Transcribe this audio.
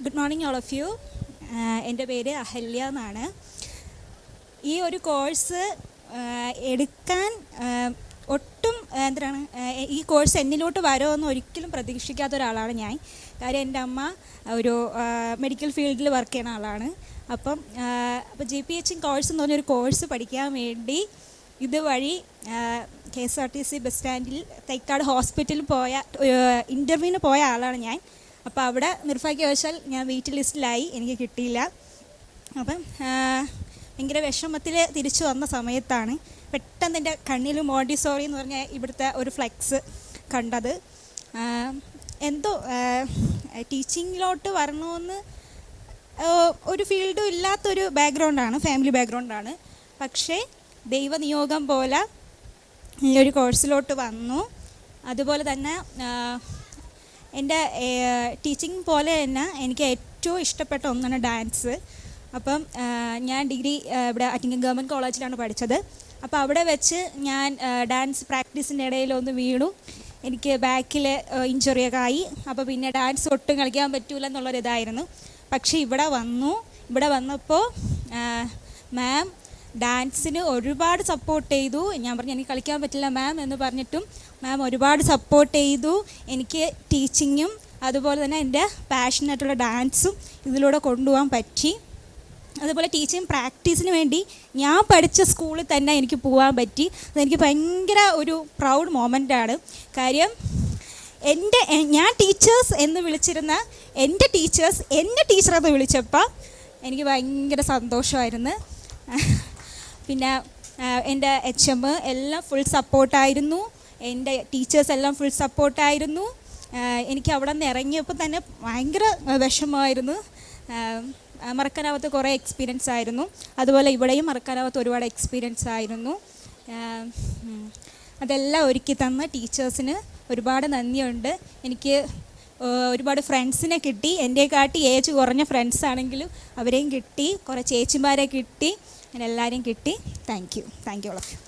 Good morning all of you. എൻ്റെ പേര് അഹല്യ എന്നാണ്. ഈ ഒരു കോഴ്സ് എടുക്കാൻ ഒട്ടും എന്താണ് ഈ കോഴ്സ് എന്നിലോട്ട് വരുമെന്ന് ഒരിക്കലും പ്രതീക്ഷിക്കാത്ത ഒരാളാണ് ഞാൻ. കാര്യം എൻ്റെ അമ്മ ഒരു മെഡിക്കൽ ഫീൽഡിൽ വർക്ക് ചെയ്യുന്ന ആളാണ്. അപ്പോൾ GPH കോഴ്സ് എന്ന് പറഞ്ഞൊരു കോഴ്സ് പഠിക്കാൻ വേണ്ടി ഇതുവഴി KSRTC ബസ് സ്റ്റാൻഡിൽ തൈക്കാട് ഹോസ്പിറ്റലിൽ പോയ ഇൻ്റർവ്യൂവിന് പോയ ആളാണ് ഞാൻ. അപ്പോൾ അവിടെ നിർഭാഗ്യവശാൽ ഞാൻ വെയിറ്റ് ലിസ്റ്റിലായി, എനിക്ക് കിട്ടിയില്ല. അപ്പം ഭയങ്കര വിഷമത്തിൽ തിരിച്ചു വന്ന സമയത്താണ് പെട്ടെന്ന് എൻ്റെ കണ്ണിൽ മോണ്ടിസോറി എന്ന് പറഞ്ഞ ഇവിടുത്തെ ഒരു ഫ്ലെക്സ് കണ്ടത്. എന്തോ ടീച്ചിങ്ങിലോട്ട് വരണമെന്ന് ഒരു ഫീൽഡും ഇല്ലാത്തൊരു ബാക്ക്ഗ്രൗണ്ടാണ്, ഫാമിലി ബാക്ക്ഗ്രൗണ്ടാണ്. പക്ഷേ ദൈവനിയോഗം പോലെ ഈ ഒരു കോഴ്സിലോട്ട് വന്നു. അതുപോലെ തന്നെ എൻ്റെ ടീച്ചിങ് പോലെ തന്നെ എനിക്ക് ഏറ്റവും ഇഷ്ടപ്പെട്ട ഒന്നാണ് ഡാൻസ്. അപ്പം ഞാൻ ഡിഗ്രി ഇവിടെ അറ്റിങ്ങൽ ഗവൺമെൻറ് കോളേജിലാണ് പഠിച്ചത്. അപ്പോൾ അവിടെ വെച്ച് ഞാൻ ഡാൻസ് പ്രാക്ടീസിൻ്റെ ഇടയിലൊന്ന് വീണു. എനിക്ക് ബാക്കിൽ ഇഞ്ചുറിയൊക്കെ ആയി. അപ്പോൾ പിന്നെ ഡാൻസ് ഒട്ടും കളിക്കാൻ പറ്റൂല എന്നുള്ളൊരിതായിരുന്നു. പക്ഷേ ഇവിടെ വന്നപ്പോൾ മാം ഡാൻസിന് ഒരുപാട് സപ്പോർട്ട് ചെയ്തു. ഞാൻ പറഞ്ഞു എനിക്ക് കളിക്കാൻ പറ്റില്ല മാം എന്ന് പറഞ്ഞിട്ടും മാം ഒരുപാട് സപ്പോർട്ട് ചെയ്തു. എനിക്ക് ടീച്ചിങ്ങും അതുപോലെ തന്നെ എൻ്റെ പാഷനായിട്ടുള്ള ഡാൻസും ഇതിലൂടെ കൊണ്ടുപോകാൻ പറ്റി. അതുപോലെ ടീച്ചിങ് പ്രാക്ടീസിന് വേണ്ടി ഞാൻ പഠിച്ച സ്കൂളിൽ തന്നെ എനിക്ക് പോകാൻ പറ്റി. അതെനിക്ക് ഭയങ്കര ഒരു പ്രൗഡ് മൊമെൻ്റാണ്. കാര്യം ഞാൻ ടീച്ചേഴ്സ് എന്ന് വിളിച്ചിരുന്ന എൻ്റെ ടീച്ചേഴ്സ് എന്നെ ടീച്ചറെന്ന് വിളിച്ചപ്പോൾ എനിക്ക് ഭയങ്കര സന്തോഷമായിരുന്നു. പിന്നെ എൻ്റെ HM എല്ലാം ഫുൾ സപ്പോർട്ടായിരുന്നു, എൻ്റെ ടീച്ചേഴ്സ് എല്ലാം ഫുൾ സപ്പോർട്ടായിരുന്നു. എനിക്ക് അവിടെ നിന്ന് ഇറങ്ങിയപ്പോൾ തന്നെ ഭയങ്കര വിഷമമായിരുന്നു. മറക്കാനാവാത്ത കുറേ എക്സ്പീരിയൻസ് ആയിരുന്നു. അതുപോലെ ഇവിടെയും മറക്കാനാവാത്ത ഒരുപാട് എക്സ്പീരിയൻസ് ആയിരുന്നു. അതെല്ലാം ഒരുക്കി തന്ന ടീച്ചേഴ്സിന് ഒരുപാട് നന്ദിയുണ്ട്. എനിക്ക് ഒരുപാട് ഫ്രണ്ട്സിനെ കിട്ടി. എൻ്റെക്കാട്ടി ഏജ് കുറഞ്ഞ ഫ്രണ്ട്സ് ആണെങ്കിലും അവരെയും കിട്ടി, കുറേ ചേച്ചിമാരെ കിട്ടി, അങ്ങനെ എല്ലാവരെയും കിട്ടി. Thank you all of U.